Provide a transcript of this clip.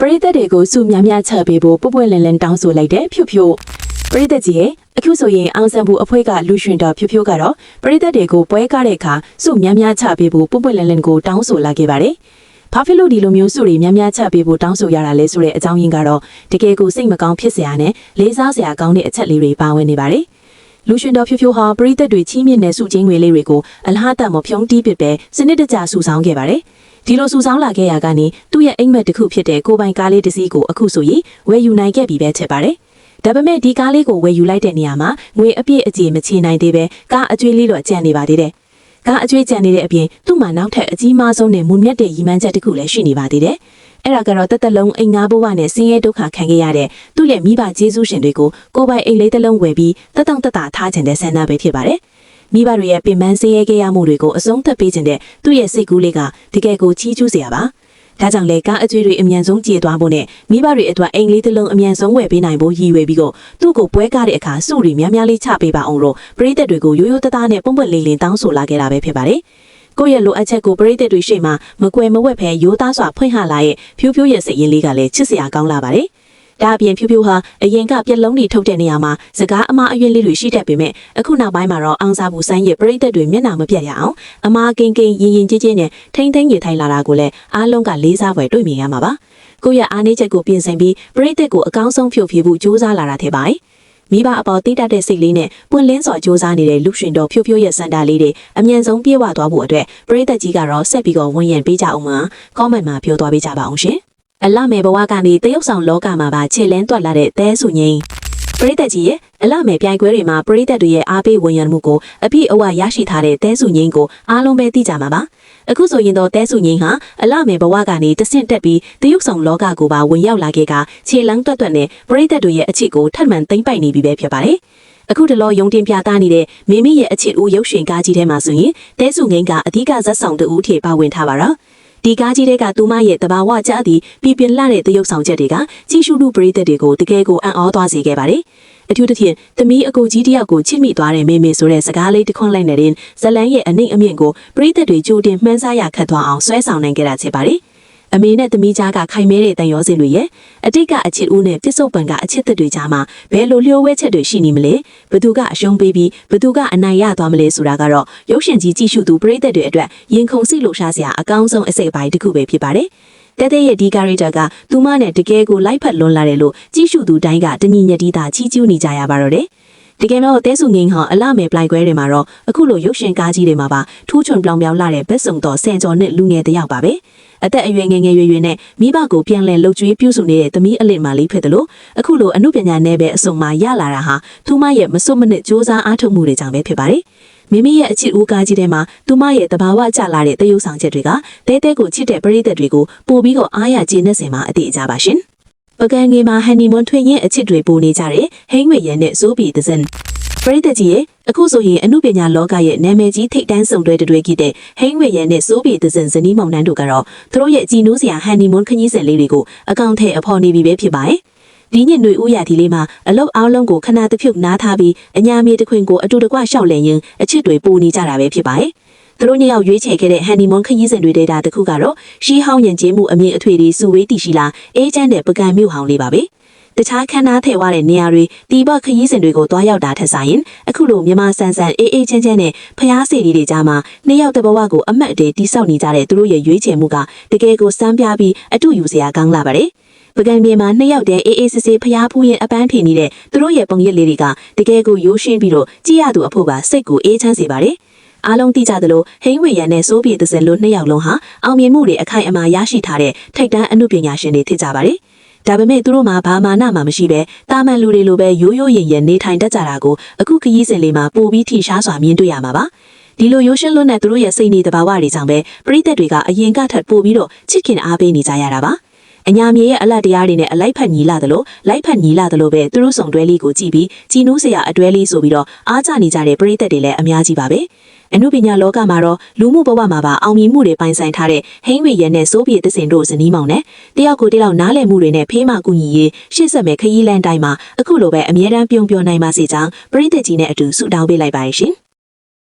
ပရိသတ်တွေကိုစုများများချပေးဖို့ပွပွလင်းလင်းတောင်းဆိုလိုက်တဲ့ဖြို့ဖြို့ပရိသတ်ကြီးရဲ့အခုဆိုရင်အောင်ဆန်ဘူးအဖွဲ့ကလူရှင်တော်ဖြို့ဖြို့ကတော့ပရိသတ်တွေကိုပွဲကားတဲ့အခါစုများများချပေးဖို့ပွပွလင်းလင်းကိုတောင်းဆိုလာခဲ့ပါတယ်။ဘာဖြစ်လို့ဒီလိုမျိုးစုတွေများများချပေးဖို့တောင်းဆိုရတာလဲဆိုတဲ့အကြောင်းရင်းကတော့တကယ်ကိုစိတ်မကောင်းဖြစ်စရာနဲ့လေးစားစရာကောင်းတဲ့အချက်လေးတွေပါဝင်နေပါတယ်။လူရှင်တော်ဖြို့ဖြို့ဟာပရိသတ်တွေချီးမြှင့်တဲ့စုချင်းငွေလေးတွေကိုအလားတမဖြုံးတီးပစ်ပဲစနစ်တကျစုဆောင်းခဲ့ပါတယ်။ဒီလိုစုဆောင်းလာခဲ့ရကနေသူ့ရဲ့အိမ်မက်တစ်ခုဖြစ်တဲ့ကိုပိုင်ကားလေးတစ်စီးကိုအခုဆိုရင်ဝယ်ယူနိုင်ခဲ့ပြီပဲဖြစ်ပါတယ်။ဒါပေမဲ့ဒီကားလေးကိုဝယ်ယူလိုက်တဲ့နေရာမှာငွေအပြည့်အကျေမချေနိုင်သေးပဲကားအကျွေးလေးတော့ကျန်နေပါသေးတယ်။ကားအကျွေးကျန်နေတဲ့အပြင်သူ့မှာနောက်ထပ်အကြီးမားဆုံးနဲ့မွန်မြတ်တဲ့ရည်မှန်းချက်တစ်ခုလည်းရှိနေပါသေးတယ်။အဲ့ဒါကတော့တက်လုံးအိမ်ငါးဘဝနဲ့ဆင်းရဲဒုက္ခခံခဲ့ရတဲ့သူ့ရဲ့မိဘကျေးဇူးရှင်တွေကိုကိုပိုင်အိမ်လေးတစ်လုံးဝယ်ပြီးတက်တာထားခြင်းတဲ့ဆန္ဒပဲဖြစ်ပါတယ်။မိဘတွေရဲ့ပင်ပန်းဆင်းရဲခဲ့ရမှုတွေကိုအဆုံးသတ်ပေးခြင်းတဲ့သူ့ရဲ့စိတ်ကူးလေးကတကယ်ကိုချီးကျူးစရာပါ။ဒါကြောင့်လေကားအကျွေးတွေအမြန်ဆုံးကြေသွားဖို့နဲ့မိဘတွေအတွက်အိမ်လေးတစ်လုံးအမြန်ဆုံးဝယ်ပေးနိုင်ဖို့ရည်ရွယ်ပြီးတော့သူ့ကိုပွဲကားတဲ့အခါစုတွေများများလေးချပေးပါအောင်လို့ပရိသတ်တွေကိုရိုးရိုးသားသားနဲ့ပွန့်ပွန့်လင်းလင်းတောင်းဆိုလာခဲ့တာပဲဖြစ်ပါတယ်။ကိုယ့်ရဲ့လိုအပ်ချက်ကိုပရိသတ်တွေရှေ့မှာမကွယ်မဝက်ဖဲရိုးသားစွာဖွင့်ဟလာရဲ့ဖြိုးဖြိုးရဲ့စိတ်ရင်းလေးကလည်းချစ်စရာကောင်းလာပါတယ်။ဒါအပြင်ဖြိုးဖြိုးဟာအရင်ကပြက်လုံးတွေထုတ်တဲ့နေရာမှာစကားအမားအယွင်းလေးတွေရှိတတ်ပေမဲ့အခုနောက်ပိုင်းမှာတော့အောင်စားဘူးဆိုင်းရဲ့ပရိသတ်တွေမျက်နှာမပြတ်ရအောင်အမားကင်းကင်းရင်ရင်ကြီးကြီးနဲ့ထိမ့်ထိမ့်ရထိုင်လာတာကိုလည်းအားလုံးကလေးစားဖွယ်တွေ့မြင်ရမှာပါကိုယ့်ရဲ့အားနည်းချက်ကိုပြင်ဆင်ပြီးပရိသတ်ကိုအကောင်းဆုံးဖြိုးဖြေဖို့ကြိုးစားလာတာတဲ့ပါမိဘအပေါ်တိတတ်တဲ့စိတ်လေးနဲ့ပွင့်လင်းစွာကြိုးစားနေတဲ့လူရှင်တော်ဖြိုးဖြိုးရဲ့စန္ဒာလေးတွေအမြန်ဆုံးပြေဝသွားဖို့အတွက်ပရိသတ်ကြီးကတော့ဆက်ပြီးတော့ဝန်ရံပေးကြအောင်မှာ comment မှာပြောသွားပေးကြပါအောင်ရှင်အလမေဘဝကနေတရုတ်ဆောင်လောကမှာပါခြေလန်းတွက်လာတဲ့သဲစုငိမ့်ပရိသတ်ကြီးရဲ့အလမေပြိုင်ခွဲတွေမှာပရိသတ်တွေရဲ့အားပေးဝန်ရံမှုကိုအပြည့်အဝရရှိထားတဲ့သဲစုငိမ့်ကိုအားလုံးပဲသိကြမှာပါအခုဆိုရင်တော့သဲစုငိမ့်ဟာအလမေဘဝကနေတဆင့်တက်ပြီးတရုတ်ဆောင်လောကကိုပါဝင်ရောက်လာခဲ့ကခြေလန်းတွက်နဲ့ပရိသတ်တွေရဲ့အချစ်ကိုထပ်မံသိမ့်ပိုက်နေပြီပဲဖြစ်ပါတယ်အခုတလောယုံတင်ပြသနေတဲ့မိမိရဲ့အချစ်ဦးရုပ်ရှင်ကားကြီးထဲမှာဆိုရင်သဲစုငိမ့်ကအဓိကဇက်ဆောင်တူဦးထေပါဝင်ထားပါတော့ဒီကားကြီးတွေကသူမရဲ့တဘာဝကြသည့်ပြပြလှတဲ့တရုပ်ဆောင်ချက်တွေကကြီးစုလူပရိသတ်တွေကိုတကယ်ကိုအံ့ဩသွားစေခဲ့ပါတယ်။အထူးသဖြင့်သမီးအကိုကြီးတယောက်ကိုချစ်မိသွားတဲ့မေမေဆိုတဲ့စကားလေးတစ်ခွန်းလိုက်နေတဲ့ဇလန်းရဲ့အနှိမ့်အမြင့်ကိုပရိသတ်တွေကြိုတင်မှန်းဆရခတ်သွားအောင်ဆွဲဆောင်နိုင်ခဲ့တာဖြစ်ပါတယ်။အမေနဲ့သမီးကြားကခိုင်မဲတဲ့တန်ရောစင်တွေရဲ့အတိတ်ကအချစ်ဦးနဲ့ပြစ္ဆုတ်ပံကအချစ်သက်တွေကြားမှာဘယ်လိုလျှို့ဝဲချက်တွေရှိနေမလဲဘသူကအရှုံးပေးပြီးဘသူကအနိုင်ရသွားမလဲဆိုတာကတော့ရုပ်ရှင်ကြီးကြည့်ရှုသူပရိသတ်တွေအတွက်ရင်ခုန်စိတ်လှုပ်ရှားစရာအကောင်းဆုံးအစိတ်အပိုင်းတစ်ခုပဲဖြစ်ပါတယ်။တဲ့ရဲ့ဒီကာရီတာကသူမနဲ့တကယ်ကိုလိုက်ဖက်လွန်လာတယ်လို့ကြည့်ရှုသူတိုင်းကတညီညက်တီးတာချီးကျူးနေကြရပါတော့တယ်။တကယ်တော့တဲစုငိမ့်ဟာအလမေပလိုက်ခွဲတွေမှာတော့အခုလိုရုပ်ရှင်ကားကြီးတွေမှာပါထူးချွန်ပြောင်ပြောင်လာတဲ့ဘက်စုံတော်ဆန်ကျော်နဲ့လူငယ်တယောက်ပါပဲ။အသက်အရွယ်ငယ်ရွယ်နဲ့မိဘကိုပြန်လည်လှုပ်ကြွေးပြုစုနေတဲ့သမီးအလစ်မာလေးဖြစ်တယ်လို့အခုလိုအမှုပညာနယ်ပဲအစုံမှာရလာတာဟာသူမရဲ့မစွတ်မနစ်စ조사အားထုတ်မှုတွေကြောင့်ပဲဖြစ်ပါတယ်။မိမိရဲ့အချစ်ဦးကားကြီးထဲမှာသူမရဲ့တဘာဝကျလာတဲ့တရုပ်ဆောင်ချက်တွေကတဲကိုချစ်တဲ့ပရိသတ်တွေကိုပို့ပြီးတော့အားရကျေနပ်စင်မှာအတိအကျပါရှင်။ပကံငယ်မှာဟန်နီမွန်ထွင်ရင်အချစ်တွေပိုနေကြတဲ့ဟိန်းဝေရန်နဲ့စိုးဘီသဇင်ပရိသတ်ကြီးရဲ့အခုဆိုရင်အမှုပညာလောကရဲ့နာမည်ကြီးထိပ်တန်းစုံတွဲတွေကြီးတဲ့ဟိန်းဝေရန်နဲ့စိုးဘီသဇင်ဇနီးမောင်နှံတို့ကတော့သူတို့ရဲ့ကြည်နူးစရာဟန်နီမွန်ခရီးစဉ်လေးတွေကိုအကောင့်ထဲအဖော်နေပြီပဲဖြစ်ပါတယ်။ဒီညနေဦးရဒီလေးမှာအလုတ်အားလုံးကိုခဏတစ်ဖြုတ်နားထားပြီးအညာမြေတစ်ခွင်ကိုအတူတကွရှောက်လည်ရင်အချစ်တွေပိုနေကြတာပဲဖြစ်ပါတယ်။သူတို့ညယောက်ရွေးချယ်ခဲ့တဲ့ဟန်နီမွန်ခရီးစဉ်တွေဒေတာတစ်ခုကတော့ရှီဟောင်းရင်ကျေးမှုအမြင့်အထွေတွေစုဝေးတည်ရှိလာအေးချမ်းတဲ့ပကံမြို့ဟောင်းလေးပါပဲ။တခြားခန်းသားထဲဝတဲ့နေရာတွေတီဘခရီးစဉ်တွေကိုတွားရောက်တာထက်ဆိုင်အခုလိုမြန်မာဆန်ဆန်အေးအေးချမ်းချမ်းနဲ့ဖျားစီတွေကြားမှာနှစ်ယောက်တဘဝကိုအမတ်အတေတိဆောက်နေကြတဲ့သူတို့ရဲ့ရွေးချယ်မှုကတကယ်ကိုစမ်းပြပြီးအတူယူစရာကောင်းလာပါတယ်။ပကံပြေမှာနှစ်ယောက်တည်းအေးအေးဆေးဆေးဖျားဖူးရင်အပန်းဖြေနေတဲ့သူတို့ရဲ့ပုံရိပ်လေးတွေကတကယ်ကိုရိုးရှင်းပြီးတော့ကြည့်ရသူအဖို့ပါစိတ်ကိုအေးချမ်းစေပါတယ်။အားလုံးသိကြသလိုဟိန်းဝေရန်နဲ့စိုးပြေသစင်လို့နှစ်ယောက်လုံးဟာအောင်မြင်မှုတွေအခိုင်အမာရရှိထားတဲ့ထိပ်တန်းအမှုပညာရှင်တွေဖြစ်ကြပါတယ်။ဒါပေမဲ့သူတို့မှာဘာမှနာမှမရှိပဲတာမန်လူတွေလိုပဲရိုးရိုးရင်ရင်နေထိုင်တတ်ကြတာကိုအခုခရီးစဉ်လေးမှာပိုပြီးထိရှားစွာမြင်တွေ့ရမှာပါ။ဒီလိုရိုးရှင်းလွန်းတဲ့သူတို့ရဲ့စိတ်နေတဘာဝတွေကြောင့်ပဲပရိသတ်တွေကအရင်ကထပ်ပို့ပြီးတော့ချစ်ခင်အားပေးနေကြရတာပါ။အညာမြေရဲ့အလတ်တရားတွေနဲ့အလိုက်ဖက်ညီလာသလိုလိုက်ဖက်ညီလာသလိုပဲသူတို့ဆောင်တွဲလေးကိုကြည့်ပြီးကြည်နူးစရာအတွဲလေးဆိုပြီးတော့အားကျနေကြတဲ့ပရိသတ်တွေလည်းအများကြီးပါပဲ။အမှုပညာလောကမှာတော့လူမှုဘဝမှာပါအောင်မြင်မှုတွေပိုင်ဆိုင်ထားတဲ့ဟိန်းဝေရန်နဲ့စိုးပြေသစင်တို့ဇနီးမောင်နဲ့တယောက်ကိုတယောက်နားလည်မှုတွေနဲ့ဖေးမကူညီရေးရှေ့ဆက်မဲ့ခရီးလမ်းတိုင်းမှာအခုလိုပဲအမြဲတမ်းပြုံးပြောနိုင်ပါစေကြောင်းပရိသတ်ကြီးနဲ့အတူဆုတောင်းပေးလိုက်ပါရရှင်။